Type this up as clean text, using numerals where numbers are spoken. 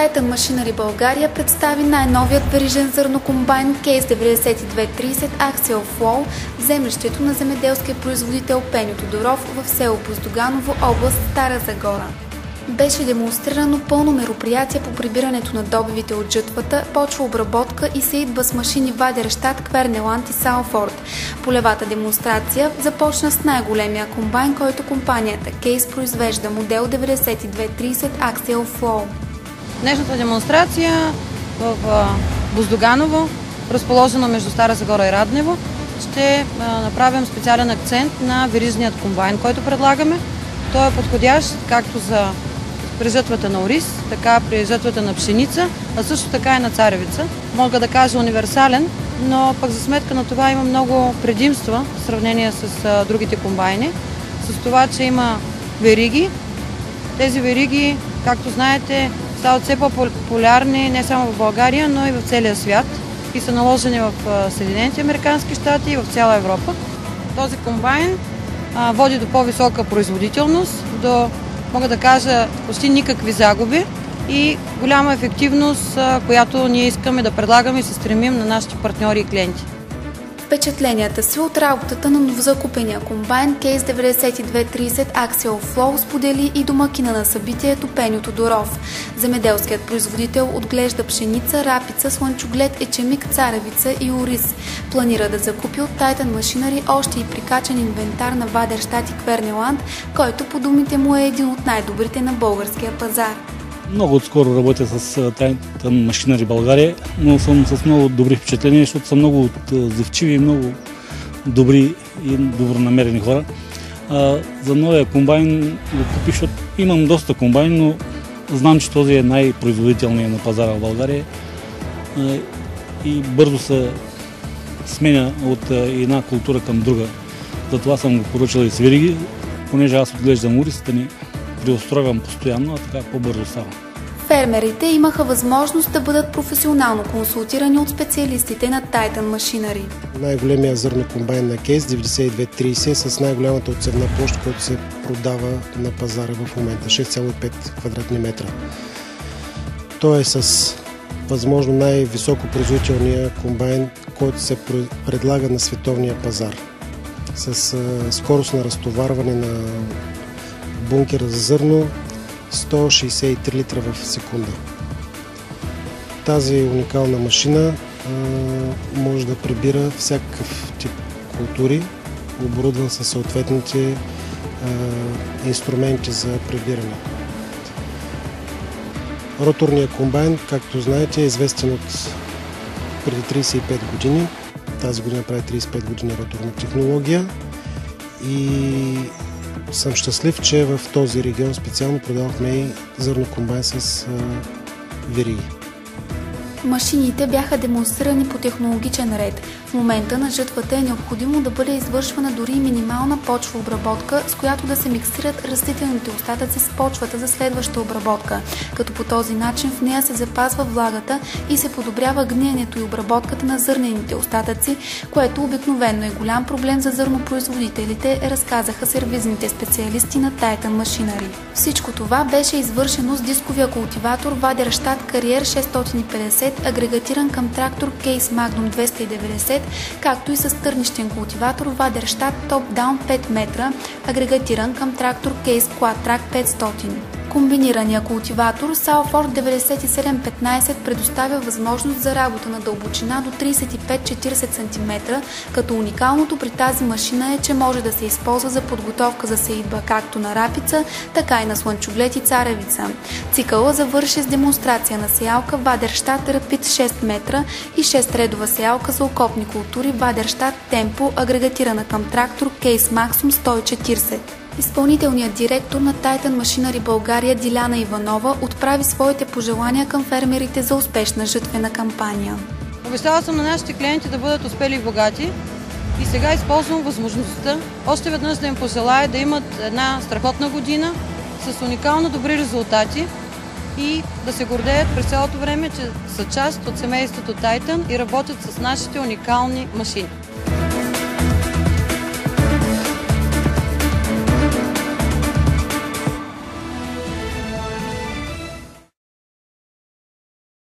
Titan Machinery България представи най-новият верижен зърнокомбайн Case 9230 Axial Flow в землището на земеделския производител Пеньо Тодоров в село Боздоганово, област Стара Загора. Беше демонстрирано пълно мероприятие по прибирането на добивите от жътвата, почва обработка и сеитба с машини Вадерщат, Квернеланд и Салфорд. Полевата демонстрация започна с най-големия комбайн, който компанията Case произвежда, модел 9230 Axial Flow. Днешната демонстрация в Боздоганово, разположена между Стара Загора и Раднево, ще направим специален акцент на верижният комбайн, който предлагаме. Той е подходящ както за при жътвата на ориз, така при жътвата на пшеница, а също така и на царевица. Мога да кажа универсален, но пък за сметка на това има много предимства в сравнение с другите комбайни. С това, че има вериги. Тези вериги, както знаете, стават все по-популярни не само в България, но и в целия свят и са наложени в Съединените американски щати и в цяла Европа. Този комбайн води до по-висока производителност, до, мога да кажа, почти никакви загуби и голяма ефективност, която ние искаме да предлагаме и се стремим на нашите партньори и клиенти. Впечатленията си от работата на новозакупения комбайн Case 9230 Axial Flow сподели и домакина на събитието Пеньо Тодоров. Земеделският производител отглежда пшеница, рапица, слънчоглед, ечемик, царевица и ориз. Планира да закупи от Titan Machinery още и прикачен инвентар на Вадерщат и Квернеланд, който по думите му е един от най-добрите на българския пазар. Много отскоро работя с Titan Machinery България, но съм с много добри впечатления, защото са много отзивчиви и много добри и добронамерени хора. За новия комбайн го купих, защото имам доста комбайн, но знам, че този е най-производителният на пазара в България и бързо се сменя от една култура към друга. Затова съм го поръчал и с вериги, понеже аз отглеждам ориз, да ни преустройвам постоянно, а така по-бързо става. Фермерите имаха възможност да бъдат професионално консултирани от специалистите на Titan Machinery. Най-големия зърнокомбайн на Case 9230 с най-голямата отсевна площ, която се продава на пазара в момента, 6,5 квадратни метра. Той е с възможно най-високо производителния комбайн, който се предлага на световния пазар. С скорост на разтоварване на бункера за зърно 163 литра в секунда. Тази уникална машина може да прибира всякакъв тип култури, оборудван със съответните инструменти за прибиране. Роторният комбайн, както знаете, е известен от преди 35 години. Тази година прави 35 години роторна технология и съм щастлив, че в този регион специално продавахме и зърнокомбайн с вериги. Машините бяха демонстрирани по технологичен ред. В момента на жътвата е необходимо да бъде извършвана дори минимална почва обработка, с която да се миксират растителните остатъци с почвата за следваща обработка, като по този начин в нея се запазва влагата и се подобрява гниенето и обработката на зърнените остатъци, което обикновено е голям проблем за зърнопроизводителите, разказаха сервизните специалисти на Titan Machinery. Всичко това беше извършено с дисковия култиватор Вадерщат Carrier 650, агрегатиран към трактор Case Magnum 290, както и с търнищен култиватор Вадерщат Top Down 5 метра, агрегатиран към трактор Case Quadtrac 500. Комбинираният култиватор Salford 9715 предоставя възможност за работа на дълбочина до 35-40 см, като уникалното при тази машина е, че може да се използва за подготовка за сеитба както на рапица, така и на слънчоглед и царевица. Цикъла завърши с демонстрация на сеялка Вадерщат Rapid 6 метра и 6-редова сеялка за окопни култури Вадерщат Tempo, агрегатирана към трактор Case Maxum 140. Изпълнителният директор на Titan Machinery България Диляна Иванова отправи своите пожелания към фермерите за успешна жътвена кампания. Обещала съм на нашите клиенти да бъдат успели и богати и сега използвам възможността още веднъж да им пожелая да имат една страхотна година с уникално добри резултати и да се гордеят през цялото време, че са част от семейството Titan и работят с нашите уникални машини.